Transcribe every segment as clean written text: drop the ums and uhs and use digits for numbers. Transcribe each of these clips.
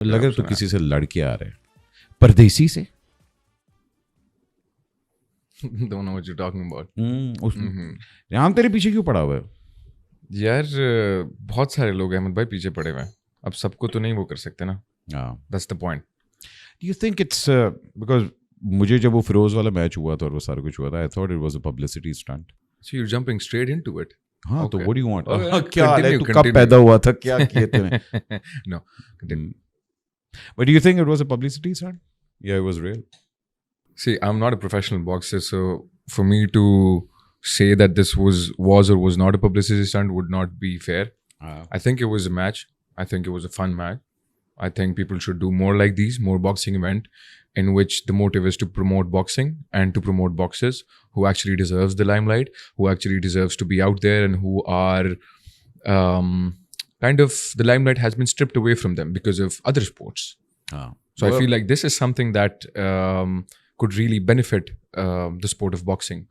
लगे तो किसी से लड़के आ रहे हैं परदेसी से Don't know what you're talking about. यहाँ तेरे पीछे क्यों पड़ा हुआ है? यार बहुत सारे लोग अहमद भाई पीछे पड़े हुए हैं. अब सबको तो नहीं वो कर सकते ना. That's the point. Do you think it's because मुझे जब वो फिरोज वाला मैच हुआ था और वो सारा कुछ हुआ था, I thought it was a publicity stunt. So you're jumping straight into it. हाँ Okay. तो what do you want? Okay, क्या हाल है? continue, तू कब continue. पैदा हुआ था? क्या किए तूने? No. Continue. But do you think it was a publicity stunt? Yeah, it was real. See, I'm not a professional boxer, so for me to say that this was or was not a publicity stunt would not be fair. I think it was a match. I think it was a fun match. I think people should do more like these, more boxing event in which the motive is to promote boxing and to promote boxers who actually deserves the limelight, who actually deserves to be out there and who are kind of the limelight has been stripped away from them because of other sports. So I feel like this is something that could really benefit the sport of boxing.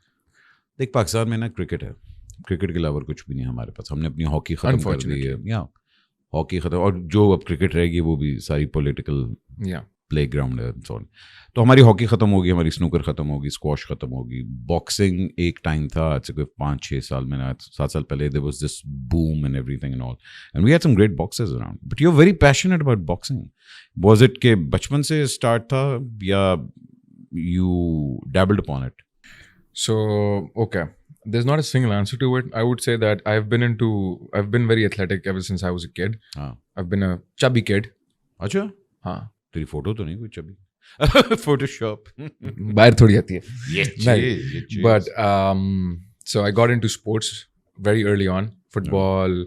देख पाकिस्तान में ना cricket है, cricket के अलावा कुछ भी नहीं हमारे पास. हमने अपनी हॉकी खत्म कर दी है. या हॉकी खत्म, और जो अब क्रिकेट रहेगी वो भी सारी पॉलिटिकल प्ले ग्राउंड है. तो हमारी हॉकी खत्म होगी, हमारी स्नूकर खत्म होगी, स्क्वॉश खत्म होगी. बॉक्सिंग एक टाइम था, आज से कोई 5-6 साल में, 7 साल पहले there was this boom and everything and all, and we had some great boxers around. But you are very passionate about boxing. Was it के बचपन से स्टार्ट था या you dabbled upon it? So, okay. There's not a single answer to it. I would say that I've been very athletic ever since I was a kid. I've been a chubby kid. अच्छा? हाँ. तेरी photo तो नहीं कोई chubby? Photoshop. बाहर थोड़ी आती है. ये But so I got into sports very early on, football,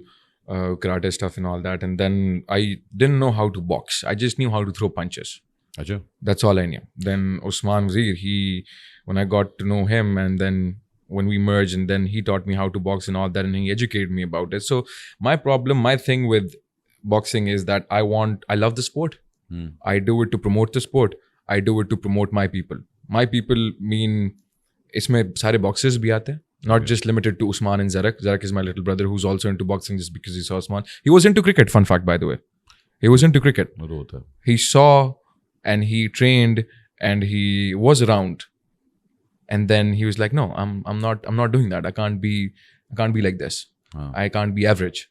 karate stuff and all that, and then I didn't know how to box. I just knew how to throw punches. Achha. That's all I knew. Then Usman Wazir, when I got to know him, and then when we merged, and then he taught me how to box and all that, and he educated me about it. So my thing with boxing is that I love the sport. I do it to promote the sport. I do it to promote my people. My people mean, isme sare boxers bhi aate hain. Not just limited to Usman and Zarak. Zarak is my little brother who's also into boxing just because he saw Usman. He was into cricket, fun fact by the way. He was into cricket. He saw and he trained and he was around, and then he was like, no, I'm not doing that. I can't be like this. I can't be average.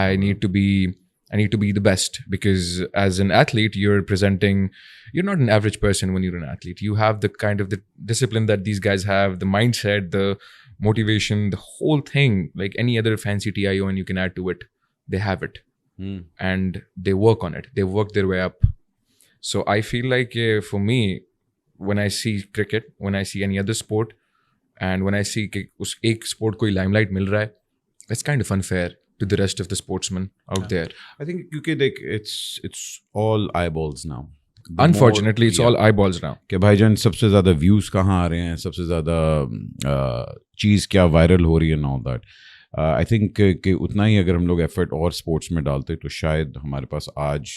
I need to be the best, because as an athlete you're not an average person. When you're an athlete, you have the kind of the discipline that these guys have, the mindset, the motivation, the whole thing, like any other fancy TIO, and you can add to it. They have it. And they work on it. They work their way up. So I feel like for me, when I see cricket, when I see any other sport, and when I see कि उस एक sport को limelight मिल रहा है, it's kind of unfair to the rest of the sportsmen out there. I think क्योंकि देख it's all eyeballs now. Unfortunately, it's all eyeballs now. कि भाईजान सबसे ज़्यादा views कहाँ आ रहे हैं, सबसे ज़्यादा चीज़ क्या वायरल हो रही है and all that. I think कि उतना ही अगर हम लोग एफर्ट और स्पोर्ट्स में डालते तो शायद हमारे पास आज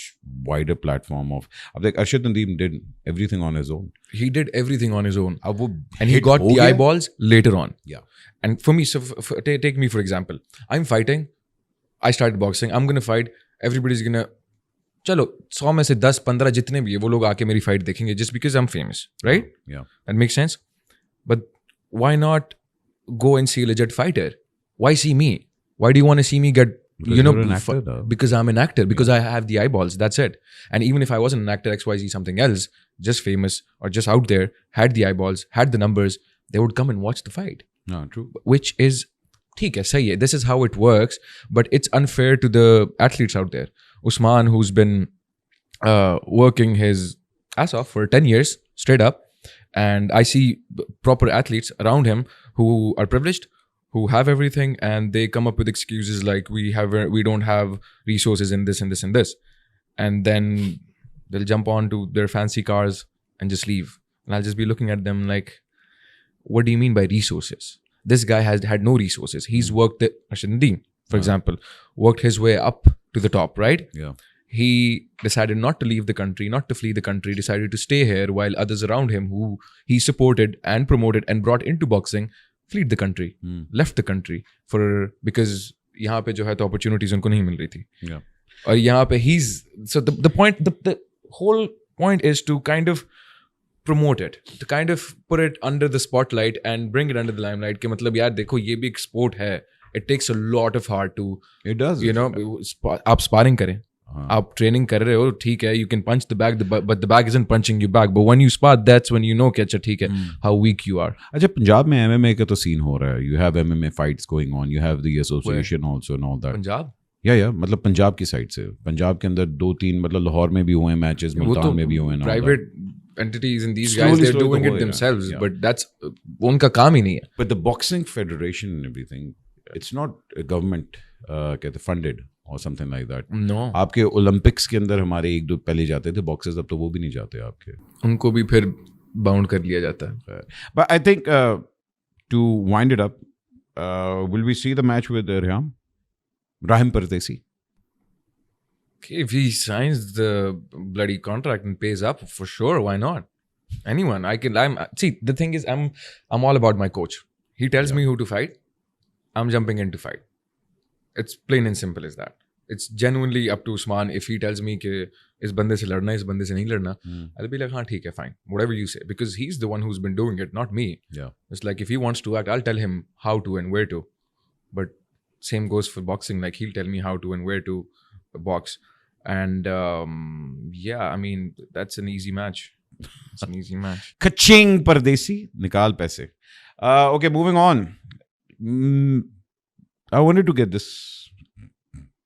वाइडर प्लेटफॉर्म ऑफ. अब देख Arshad Nadeem did everything on his own. He did everything on his own. अब वो and he got the eyeballs later on. Yeah. And for me, so take me for example. I'm fighting. I started boxing. I'm gonna fight. Everybody's gonna चलो 100 में से 10-15 जितने भी है वो लोग आके मेरी फाइट देखेंगे just because I'm famous, right? Yeah. That makes sense. But why not go and see a legit fighter? Why see me? Why do you want to see me get, because you're an actor, though. Because I'm an actor, because I have the eyeballs, that's it. And even if I wasn't an actor, XYZ, something else, just famous or just out there, had the eyeballs, had the numbers, they would come and watch the fight. No, true. Which is, theek hai, sahi hai, this is how it works, but it's unfair to the athletes out there. Usman, who's been working his ass off for 10 years, straight up, and I see proper athletes around him who are privileged, who have everything, and they come up with excuses like we don't have resources in this and this and this, and then they'll jump on to their fancy cars and just leave, and I'll just be looking at them like, what do you mean by resources? This guy has had no resources. He's worked Arshad Nadeem, for example, worked his way up to the top, right? Yeah. He decided not to leave the country, not to flee the country, decided to stay here, while others around him who he supported and promoted and brought into boxing fled the country, left the country because यहाँ पे जो है तो opportunities उनको नहीं मिल रही थी. Yeah. और यहाँ पे so the point, the whole point is to kind of promote it, to kind of put it under the spotlight and bring it under the limelight कि मतलब यार देखो ये भी एक sport है. It takes a lot of heart to, it does, you know, आप sparring करें, आप training कर रहे हो, ठीक है, you can punch the bag, but the bag isn't punching you back. But when you spar, that's when you know कि अच्छा ठीक है, how weak you are. अच्छा पंजाब में MMA का तो scene हो रहा है. You have MMA fights going on. You have the association also and all that. Punjab? या मतलब पंजाब की साइड से, पंजाब के अंदर 2-3 मतलब लाहौर में भी हुए हैं मैचेस, मुल्तान में भी हुए हैं. Private entities and these guys, they're doing it themselves, but that's उनका काम ही नहीं है. But the boxing federation and everything, it's not a government कहते funded or something like that. No. आपके ओलंपिक्स के अंदर हमारे 1-2 पहले जाते थे बॉक्सर्स, अब तो वो भी नहीं जाते आपके. उनको भी फिर बाउंड कर लिया जाता है. But I think to wind it up, will we see the match with Rahim Pardesi? If he signs the bloody contract and pays up, for sure, why not? Anyone, see, the thing is, I'm all about my coach. He tells me who to fight, I'm jumping in to fight. It's plain and simple as that. It's genuinely up to Usman. If he tells me कि इस बंदे से लड़ना, इस बंदे से नहीं लड़ना, I'll be like, हाँ ठीक है, fine, whatever you say, because he's the one who's been doing it, not me. Yeah. It's like if he wants to act, I'll tell him how to and where to. But same goes for boxing. Like he'll tell me how to and where to box. And yeah, I mean, that's an easy match. It's an easy match. Kaching Pardesi, nikal paise. Okay, moving on. I wanted to get this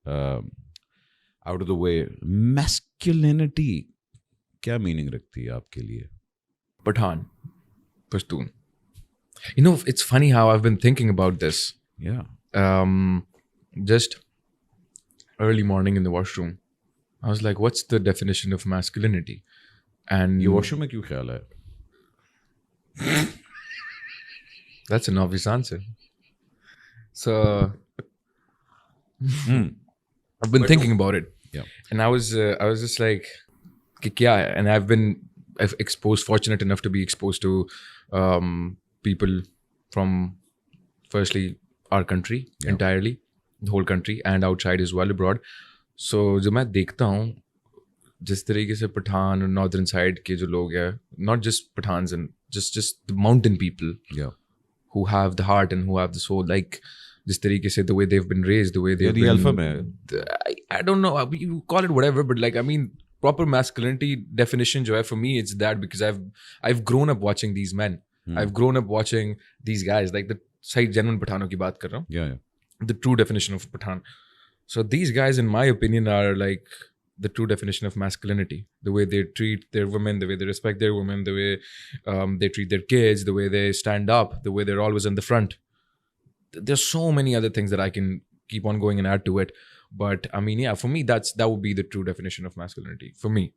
out of the way. Masculinity क्या meaning रखती है आपके लिए? Pathan, Pashtun. You know, it's funny how I've been thinking about this. Yeah. Just early morning in the washroom, I was like, what's the definition of masculinity? And ये washroom में क्यों ख्याल है? That's an obvious answer. So I've been thinking about it. Yeah. And I was just like, कि क्या है? And I've fortunate enough to be exposed to people from, firstly, our country entirely, the whole country, and outside as well, abroad. So जब मैं देखता हूँ जिस तरीके से पठान और नॉर्दर्न साइड के जो लोग हैं, not just Pathans and just the mountain people, who have the heart and who have the soul, like जिस तरीके से the way they've been raised, the way they've been, alpha man. I don't know, you call it whatever, but like, I mean, proper masculinity definition जो है for me, it's that, because I've grown up watching these men. I've grown up watching these guys, like the सही genuine पठानों की बात कर रहा हूँ. Yeah. The true definition of Pathan. So these guys, in my opinion, are like the true definition of masculinity. The way they treat their women, the way they respect their women, the way they treat their kids, the way they stand up, the way they're always in the front. There's so many other things that I can keep on going and add to it. But I mean, yeah, for me, that would be the true definition of masculinity. For me.